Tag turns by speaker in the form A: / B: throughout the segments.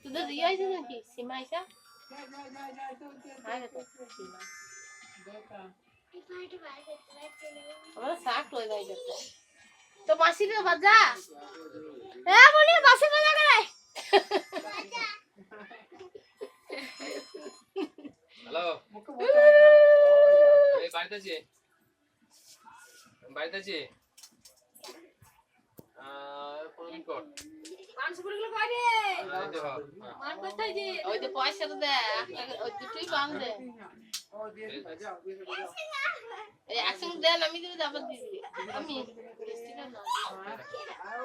A: তোদের ইয়ে আছে নাকি সীমা আইসা আমাদের শাক লই যাই যাচ্ছে তো মাসিরে বাজা এ বলি বাসে বাজা করে
B: হ্যালো আমি বাড়িতে আছি কোন কর
A: মানসপুরগুলো কই রে মান কোথায় যে ওই যে পয়সা তো দে ওই দুটোই বান দে এই অ্যাকশন দেন আমি দিতে যাব দিবি আমি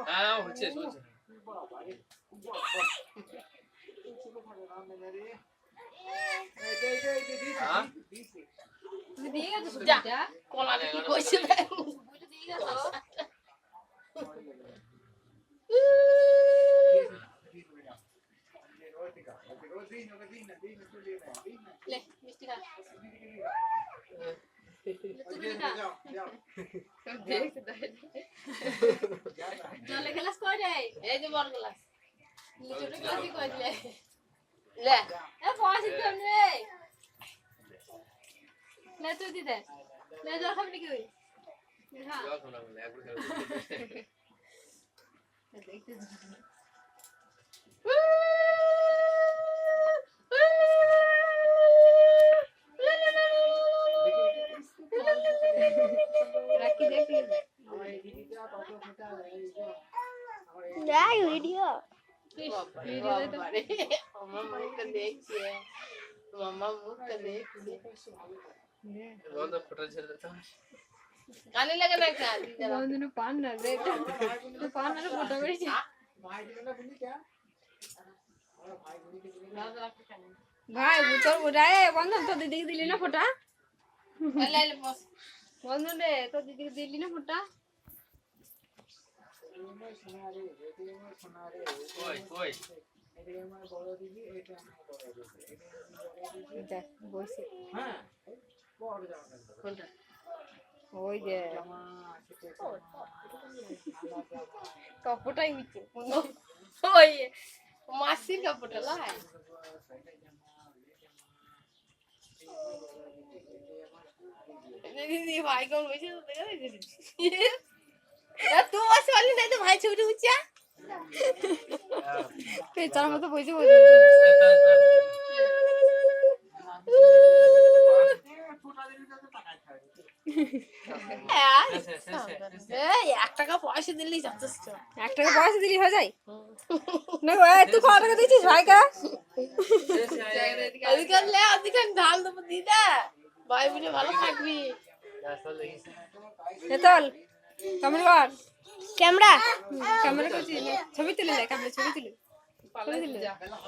B: হ্যাঁ হচ্ছে চলছে
A: তুমি দিয়ে গেছো সুবিধা কলা কি কইছে দেখ বুঝে দিয়ে গেছো ले मिस्टी खा জলে গ্লাস কই রে এই যে বড় গ্লাস ছোট গ্লাসই কই দিলে লে এ পয়সা দিন রে লে তুই দি দে লে জল খাবি নাকি তুই হ্যাঁ
B: জল খাবো না একবার
A: দেখতে রাখি দেখি
C: নাই ভিডিও
A: ভিডিও তো আমার মুখটা দেখছি মামা মুখটা দেখছি
B: বন্ধ ফটো ছেড়ে দাও
A: কানে লাগে না কা দিদা
C: বন্ধু পান না রে তো পান না ফটো করেছি ভাই তোর বুড়ায় বন্ধু তো দিদি দিলি না ফটো
A: লে লে বস
C: বন্ধু রে তো দিদি দিলি না ফটো
B: কই কই
C: দেখ বসে
B: হ্যাঁ
A: কোনটা
C: ওই যে কাপড়টাই মিছে
A: ওই মাসির কাপড়টা লাই দিদি ভাই কোন বসে তো দেখা দিদি तू बस वाली नहीं तो भाई छोटू उच्चा
C: পেছার মতো বসে বসে
A: এক টাকা পয়সা দিলেই যথেষ্ট
C: 1 টাকা পয়সা দিলি হয়ে যায় না ওই তুই কত টাকা দিছিস ভাইকা
A: অধিকার লে অধিকার ঢাল দেবো দিদা ভাই বুঝে ভালো থাকবি
C: এতল ক্যামেরা কর ক্যামেরা করছিস ছবি তুলে লে ক্যামেরা ছবি তুলে